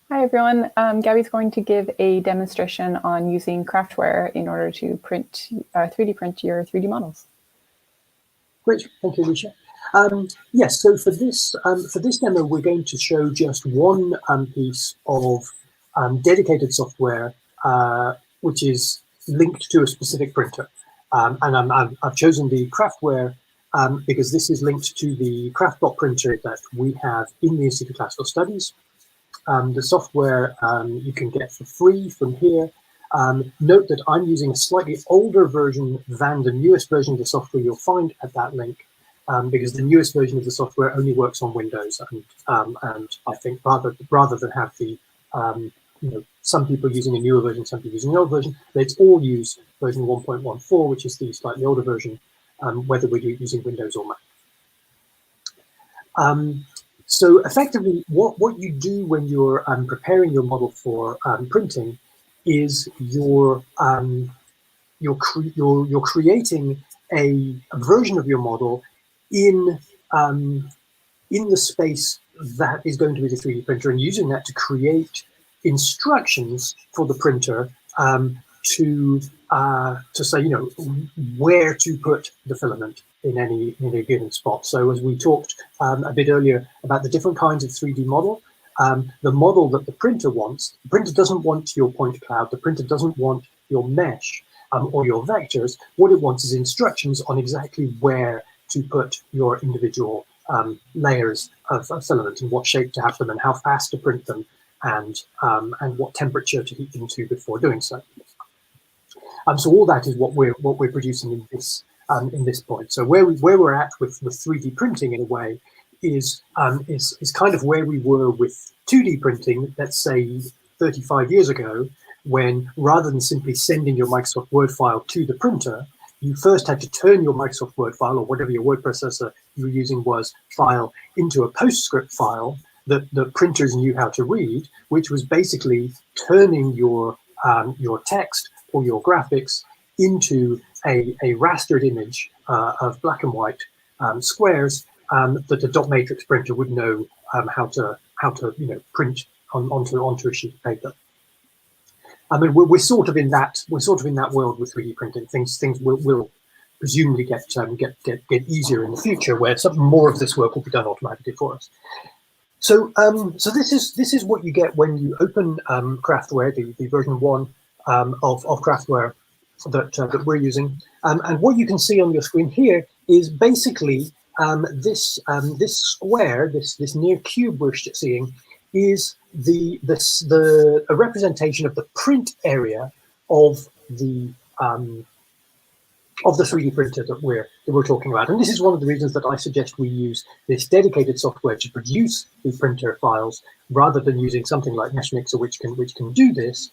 Hi everyone, Gabby's going to give a demonstration on using Craftware in order to 3D print your 3D models. Great, thank you, Alicia. Yes, so for this demo, we're going to show just one piece of dedicated software which is linked to a specific printer. And I've chosen the Craftware because this is linked to the Craftbot printer that we have in the Institute of Classical Studies. The software you can get for free from here. Note that I'm using a slightly older version than the newest version of the software you'll find at that link, because the newest version of the software only works on Windows, and I think rather than have the some people using a newer version, some people using an old version, let's all use version 1.14, which is the slightly older version, whether we're using Windows or Mac. So effectively, what you do when you're preparing your model for printing is you're creating a version of your model in the space that is going to be the 3D printer, and using that to create instructions for the printer to say, where to put the filament in any given spot. So as we talked a bit earlier about the different kinds of 3D model, the model that the printer wants, the printer doesn't want your point cloud, the printer doesn't want your mesh or your vectors. What it wants is instructions on exactly where to put your individual layers of filament, and what shape to have them, and how fast to print them, and what temperature to heat them to before doing so. So all that is what we're producing in this point. So where we're at with 3D printing, in a way, is kind of where we were with 2D printing, let's say 35 years ago, when rather than simply sending your Microsoft Word file to the printer, you first had to turn your Microsoft Word file, or whatever your word processor you were using was, file into a PostScript file that the printers knew how to read, which was basically turning your text or your graphics into a rastered image of black and white squares that a dot matrix printer would know how to print onto a sheet of paper. I mean, we're sort of in that world with 3D printing. Things will presumably get easier in the future, where some more of this work will be done automatically for us. So this is what you get when you open Craftware, the version 1 of Craftware that we're using, and what you can see on your screen here is basically this square, this near cube we're seeing, is a representation of the print area of the 3D printer that we're talking about. And this is one of the reasons that I suggest we use this dedicated software to produce the printer files, rather than using something like Meshmixer, which can do this.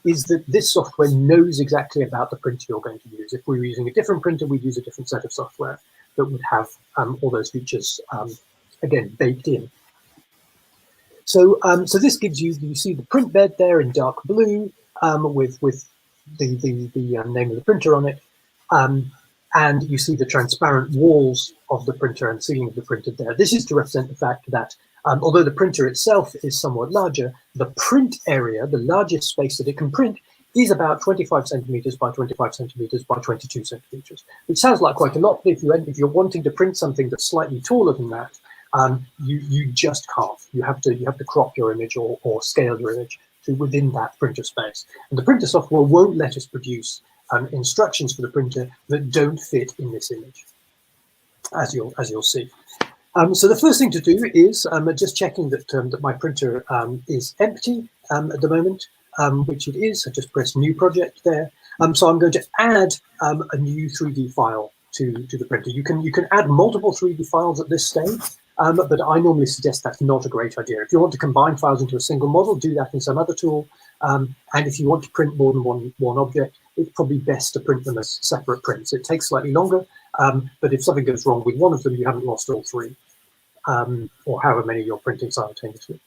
Is that this software knows exactly about the printer you're going to use. If we were using a different printer, we'd use a different set of software that would have all those features again baked in. So this gives you see the print bed there in dark blue with the name of the printer on it. And you see the transparent walls of the printer and ceiling of the printer there. This is to represent the fact that although the printer itself is somewhat larger, the print area, the largest space that it can print, is about 25 centimeters by 25 centimeters by 22 centimeters, which sounds like quite a lot, but if you're wanting to print something that's slightly taller than that, you just can't. You have to crop your image or scale your image to within that printer space. And the printer software won't let us produce instructions for the printer that don't fit in this image, as you'll see. So the first thing to do is just checking that my printer is empty at the moment, which it is. I just press New Project there. So I'm going to add a new 3D file to the printer. You can add multiple 3D files at this stage, but I normally suggest that's not a great idea. If you want to combine files into a single model, do that in some other tool. And if you want to print more than one object, it's probably best to print them as separate prints. It takes slightly longer, but if something goes wrong with one of them, you haven't lost all three, or however many you're printing simultaneously.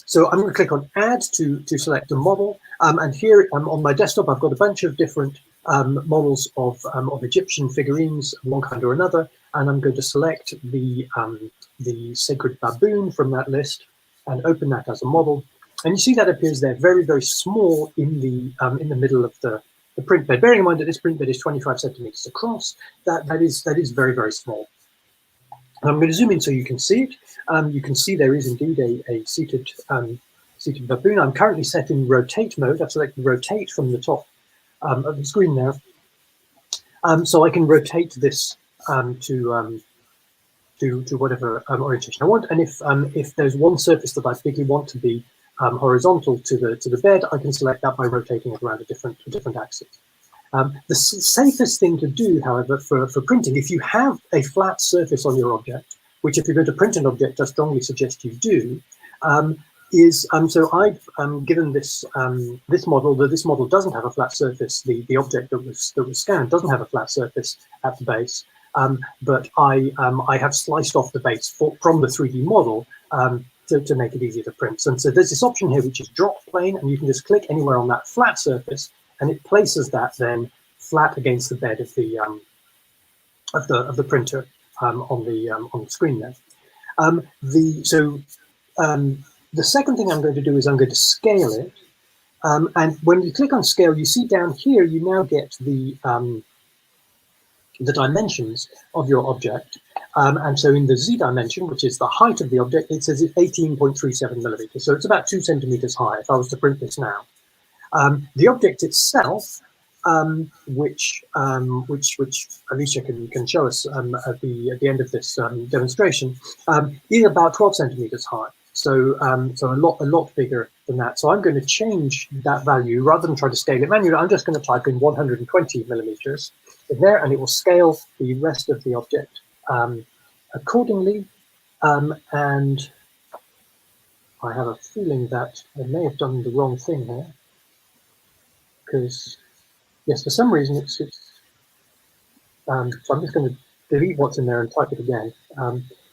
So I'm going to click on Add to select a model, and here on my desktop I've got a bunch of different models of Egyptian figurines of one kind or another, and I'm going to select the sacred baboon from that list, and open that as a model. And you see that appears there very, very small in the middle of the print bed. Bearing in mind that this print bed is 25 centimeters across, that is very, very small. And I'm going to zoom in so you can see it. You can see there is indeed a seated baboon. I'm currently set in rotate mode. I've selected rotate from the top of the screen there. So I can rotate this to whatever orientation I want. And if there's one surface that I particularly want to be horizontal to the bed, I can select that by rotating it around a different axis. The safest thing to do, however, for printing, if you have a flat surface on your object, which if you're going to print an object, I strongly suggest you do, is so I've given this this model that this model doesn't have a flat surface. The object that was scanned doesn't have a flat surface at the base, but I have sliced off the base from the 3D model to make it easier to print. And so there's this option here which is drop plane, and you can just click anywhere on that flat surface, and it places that then flat against the bed of the printer on the screen there. The second thing I'm going to do is I'm going to scale it, and when you click on scale, you see down here you now get the dimensions of your object, and so in the Z dimension, which is the height of the object, it says it's 18.37 millimeters, so it's about 2 centimeters high if I was to print this now. The object itself, which Alicia can show us at the end of this demonstration, is about 12 centimeters high. So a lot bigger than that. So I'm going to change that value rather than try to scale it manually. I'm just going to type in 120 millimeters in there, and it will scale the rest of the object accordingly. And I have a feeling that I may have done the wrong thing here, because yes, for some reason it's so I'm just going to delete what's in there and type it again.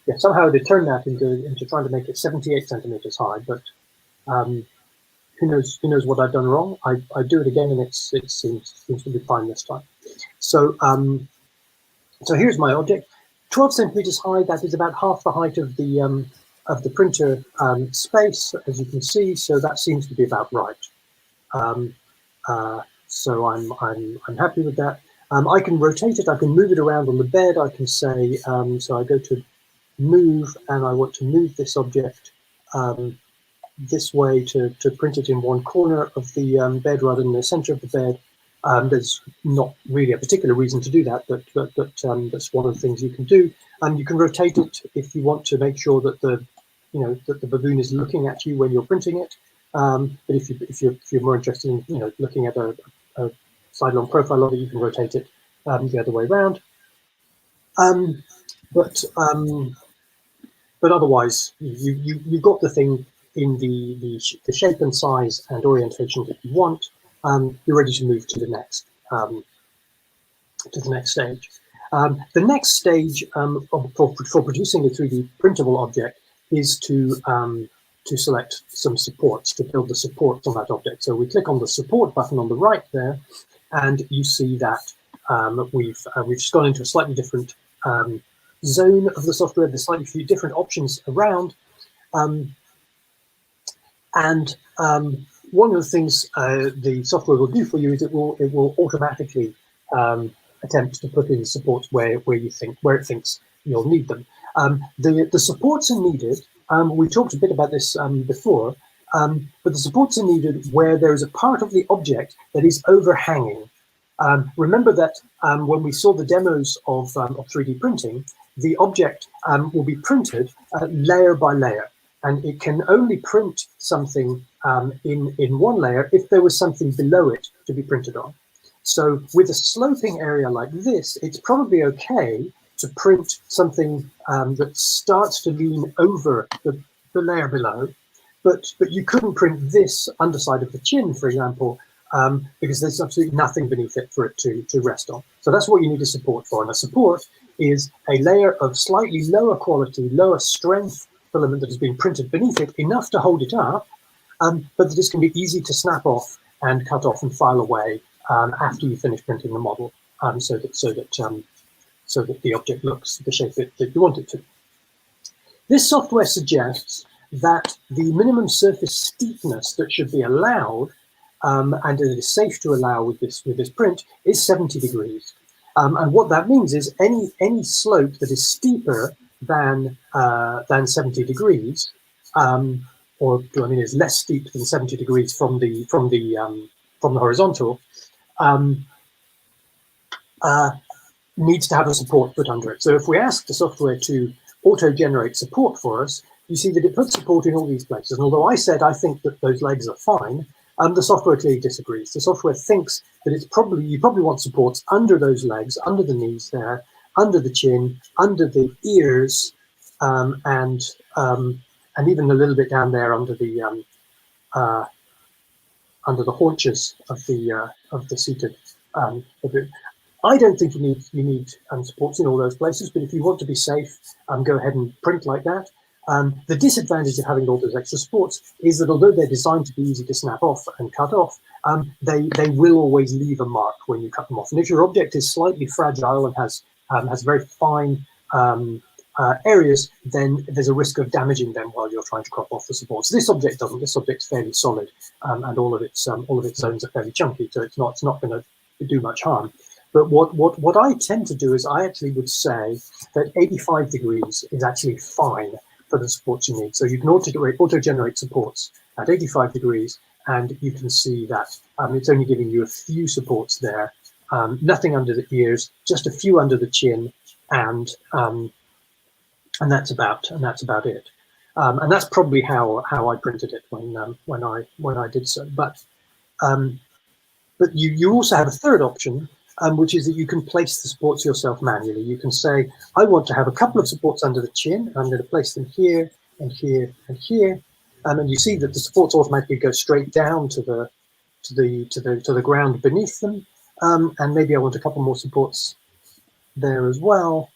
Yeah, somehow they turned that into trying to make it 78 centimeters high, but who knows what I've done wrong. I do it again, and it seems to be fine this time. So so here's my object, 12 centimeters high. That is about half the height of the printer space, as you can see. So that seems to be about right. So I'm happy with that. I can rotate it. I can move it around on the bed. I can say so. I go to move, and I want to move this object this way to print it in one corner of the bed rather than the center of the bed. There's not really a particular reason to do that, but that's one of the things you can do. You can rotate it if you want to make sure that the baboon is looking at you when you're printing it. But if you're more interested in looking at a sidelong profile of it, you can rotate it the other way around. But otherwise, you've got the thing in the shape and size and orientation that you want. You're ready to move to the next stage. The next stage for producing a 3D printable object is to select some supports, to build the supports on that object. So we click on the support button on the right there, and you see that we've just gone into a slightly different zone of the software. There's slightly few different options around, and one of the things the software will do for you is it will automatically attempt to put in supports where it thinks you'll need them. The supports are needed. We talked a bit about this before, but the supports are needed where there is a part of the object that is overhanging. Remember that when we saw the demos of 3D printing, the object will be printed layer by layer, and it can only print something in one layer if there was something below it to be printed on. So with a sloping area like this, it's probably okay to print something that starts to lean over the layer below, but you couldn't print this underside of the chin, for example, because there's absolutely nothing beneath it for it to rest on. So that's what you need a support for. And a support is a layer of slightly lower quality, lower strength filament that has been printed beneath it, enough to hold it up, but that this can be easy to snap off and cut off and file away after you finish printing the model, so that the object looks the shape that you want it to. This software suggests that the minimum surface steepness that should be allowed and it is safe to allow with this print is 70 degrees. And what that means is any slope that is steeper than 70 degrees, or I mean is less steep than 70 degrees from the horizontal, needs to have a support put under it. So if we ask the software to auto-generate support for us, you see that it puts support in all these places. And although I said I think that those legs are fine, the software clearly disagrees. The software thinks that you probably want supports under those legs, under the knees there, under the chin, under the ears, and even a little bit down there under the haunches of the seated figure. I don't think you need supports in all those places, but if you want to be safe, go ahead and print like that. The disadvantage of having all those extra supports is that although they're designed to be easy to snap off and cut off, they will always leave a mark when you cut them off. And if your object is slightly fragile and has very fine areas, then there's a risk of damaging them while you're trying to crop off the supports. This object doesn't. This object's fairly solid, and all of its zones are fairly chunky, so it's not going to do much harm. But what I tend to do is I actually would say that 85 degrees is actually fine for the supports you need. So you can auto-generate supports at 85 degrees, and you can see that it's only giving you a few supports there, nothing under the ears, just a few under the chin, and that's about it. And that's probably how I printed it when I did so. But you also have a third option, which is that you can place the supports yourself manually. You can say, I want to have a couple of supports under the chin. I'm going to place them here and here and here, and you see that the supports automatically go straight down to the ground beneath them. And maybe I want a couple more supports there as well.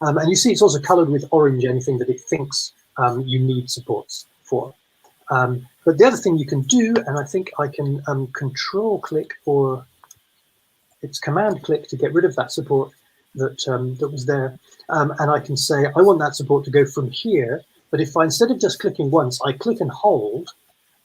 And you see it's also coloured with orange anything that it thinks you need supports for. But the other thing you can do, and I think I can control click or it's command click to get rid of that support that was there, and I can say I want that support to go from here. But if I, instead of just clicking once, I click and hold,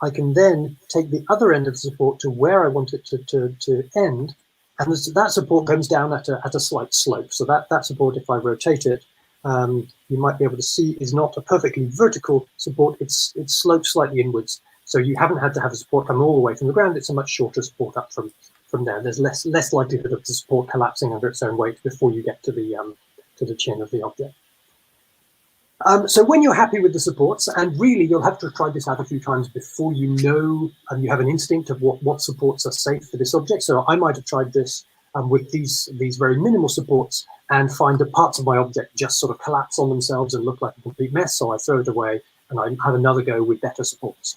I can then take the other end of the support to where I want it to end, and that support comes down at a slight slope. So that support, if I rotate it, you might be able to see is not a perfectly vertical support. It's sloped slightly inwards. So you haven't had to have a support come all the way from the ground. It's a much shorter support up from there. There's less likelihood of the support collapsing under its own weight before you get to the chin of the object. So when you're happy with the supports, and really you'll have to try this out a few times before you know and you have an instinct of what supports are safe for this object. So I might have tried this with these very minimal supports and find that parts of my object just sort of collapse on themselves and look like a complete mess. So I throw it away and I have another go with better supports.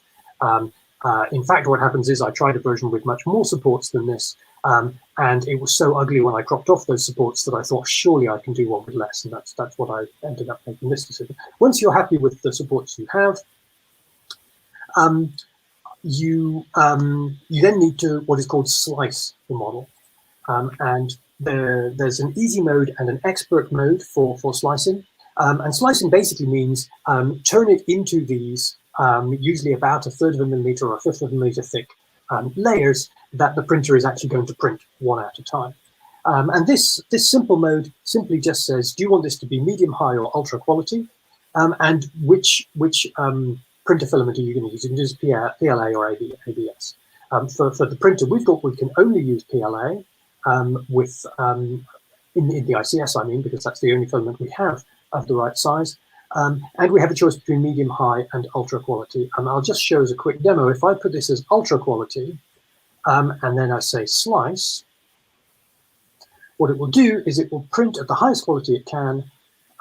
In fact, what happens is I tried a version with much more supports than this, and it was so ugly when I cropped off those supports that I thought, surely I can do one with less, and that's what I ended up making this decision. Once you're happy with the supports you have, you then need to what is called slice the model, and there's an easy mode and an expert mode for slicing, and slicing basically means turn it into these usually about 1/3 of a millimeter or 1/5 of a millimeter thick layers that the printer is actually going to print one at a time. And this simple mode simply just says, do you want this to be medium, high, or ultra quality? And which printer filament are you going to use? You can use PLA or ABS. For the printer we can only use PLA with in the ICS, I mean, because that's the only filament we have of the right size. And we have a choice between medium, high, and ultra quality. And I'll just show as a quick demo. If I put this as ultra quality, and then I say slice, what it will do is it will print at the highest quality it can,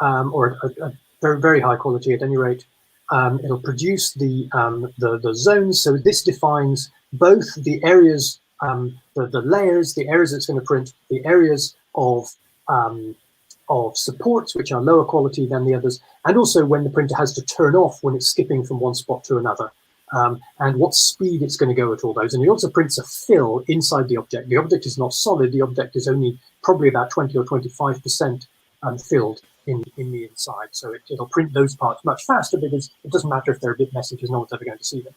or at a very, very high quality at any rate. It'll produce the zones. So this defines both the areas, the layers, the areas it's going to print, the areas of supports, which are lower quality than the others, and also when the printer has to turn off when it's skipping from one spot to another, and what speed it's going to go at all those. And it also prints a fill inside the object. The object is not solid. The object is only probably about 20 or 25% filled in the inside. So it'll print those parts much faster because it doesn't matter if they're a bit messy because no one's ever going to see them.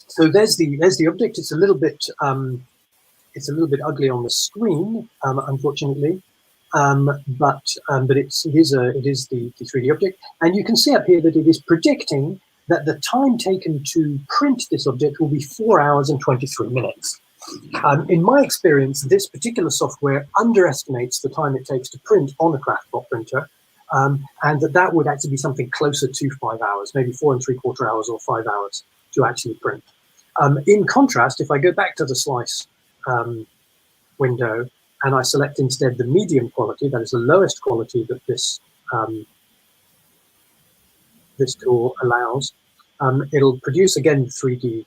So there's the object. It's a little bit ugly on the screen, unfortunately, but it is the 3D object, and you can see up here that it is predicting that the time taken to print this object will be 4 hours and 23 minutes. In my experience, this particular software underestimates the time it takes to print on a Craftbot printer, and that would actually be something closer to 5 hours, maybe 4 3/4 hours or 5 hours to actually print. In contrast, if I go back to the slice window and I select instead the medium quality, that is the lowest quality that this tool allows, it'll produce again 3D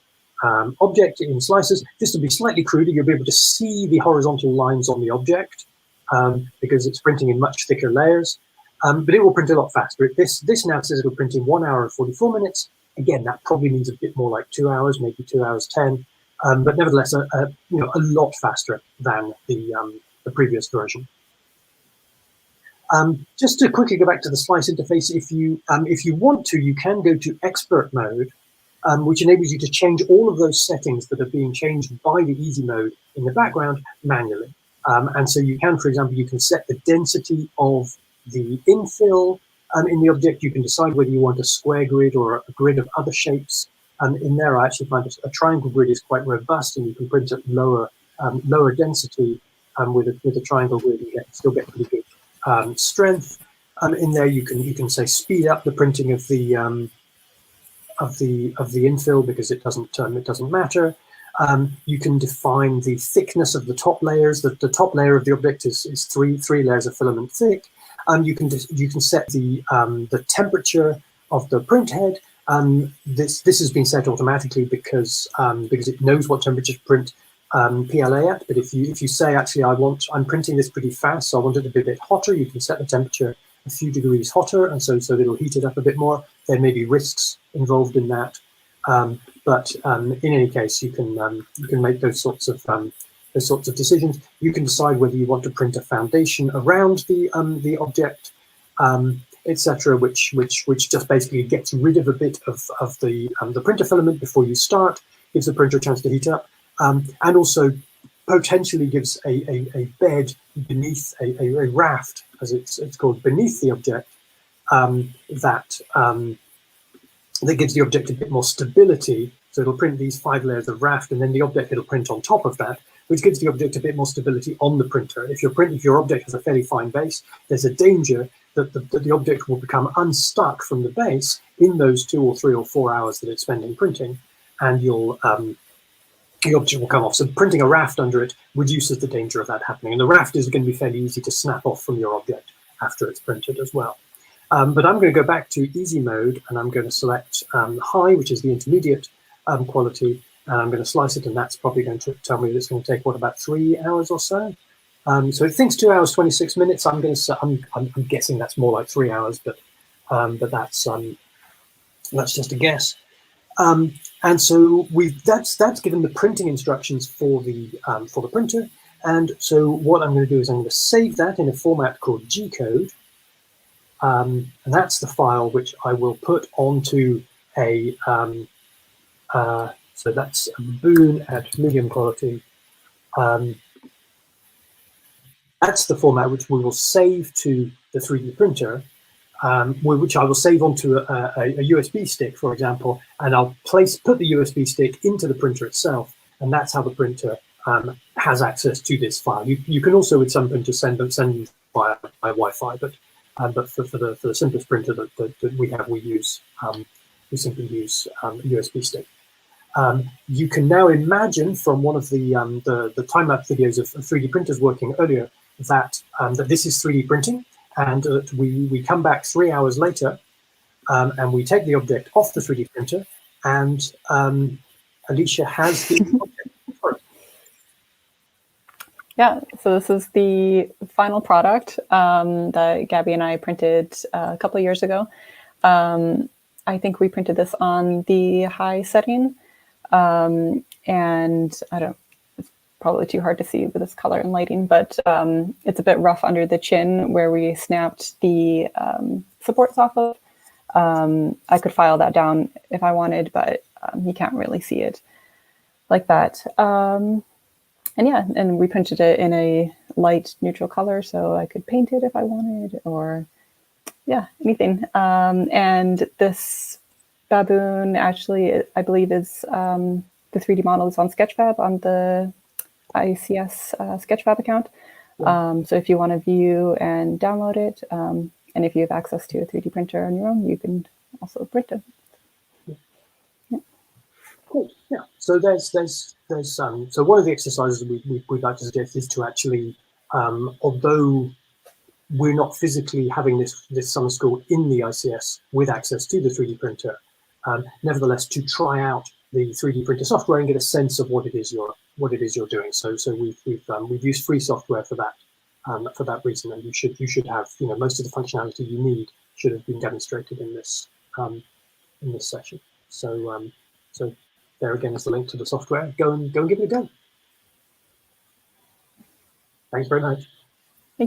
object in slices. This will be slightly cruder. You'll be able to see the horizontal lines on the object because it's printing in much thicker layers, but it will print a lot faster. This now says it'll print in 1 hour and 44 minutes. Again, that probably means a bit more like 2 hours, maybe 2 hours 10, but nevertheless, a lot faster than the previous version. Just to quickly go back to the slice interface, if you want to, you can go to expert mode, which enables you to change all of those settings that are being changed by the easy mode in the background manually. And so you can, for example, you can set the density of the infill in the object. You can decide whether you want a square grid or a grid of other shapes. In there, I actually find a triangle grid is quite robust, and you can print at lower density with a triangle grid. You still get pretty good strength. In there, you can say speed up the printing of the infill because it doesn't matter. You can define the thickness of the top layers. The top layer of the object is three layers of filament thick. You can set the temperature of the printhead. This has been set automatically because it knows what temperature to print PLA at. But if you say actually I'm printing this pretty fast, so I want it to be a bit hotter, you can set the temperature a few degrees hotter, and so it'll heat it up a bit more. There may be risks involved in that, but in any case, you can make those sorts of decisions. You can decide whether you want to print a foundation around the object, etc., which just basically gets rid of a bit of the printer filament before you start, gives the printer a chance to heat up, and also potentially gives a bed beneath a raft, as it's called, beneath the object, that gives the object a bit more stability. So it'll print these 5 layers of raft, and then the object it'll print on top of that, which gives the object a bit more stability on the printer. If your object has a fairly fine base, there's a danger that the object will become unstuck from the base in those 2 or 3 or 4 hours that it's spending printing, and the object will come off. So printing a raft under it reduces the danger of that happening. And the raft is going to be fairly easy to snap off from your object after it's printed as well. But I'm going to go back to easy mode, and I'm going to select high, which is the intermediate quality, and I'm going to slice it, and that's probably going to tell me that it's going to take, what, about 3 hours or so? So it thinks 2 hours, 26 minutes. I'm guessing that's more like 3 hours, but that's just a guess. And so that's given the printing instructions for the printer. And so what I'm going to do is I'm going to save that in a format called G-code. And that's the file which I will put onto a, so that's a baboon at medium quality. That's the format which we will save to the 3D printer, which I will save onto a USB stick, for example, and I'll put the USB stick into the printer itself, and that's how the printer has access to this file. You can also, with some printers, send them via Wi-Fi, but for the simplest printer that we have, we simply use a USB stick. You can now imagine from one of the time-lapse videos of 3D printers working earlier that this is 3D printing, and we come back 3 hours later, and we take the object off the 3D printer, and Alicia has the object. Yeah, so this is the final product that Gabby and I printed a couple of years ago. I think we printed this on the high setting, and I don't know, probably too hard to see with this color and lighting, but it's a bit rough under the chin where we snapped the supports off of. I could file that down if I wanted, but you can't really see it like that. And yeah, and we printed it in a light neutral color, so I could paint it if I wanted, or yeah, anything. And this baboon actually, I believe, is the 3D model is on Sketchfab on the ICS Sketchfab account. So if you want to view and download it, and if you have access to a 3D printer on your own, you can also print it. Cool. Yeah. So there's so one of the exercises we'd like to suggest is to actually, although we're not physically having this summer school in the ICS with access to the 3D printer, nevertheless to try out the 3D printer software and get a sense of what it is you're doing. So we've used free software for that reason, and you should have, you know, most of the functionality you need should have been demonstrated in this session. So so there again is the link to the software. Go and give it a go. Thanks very much.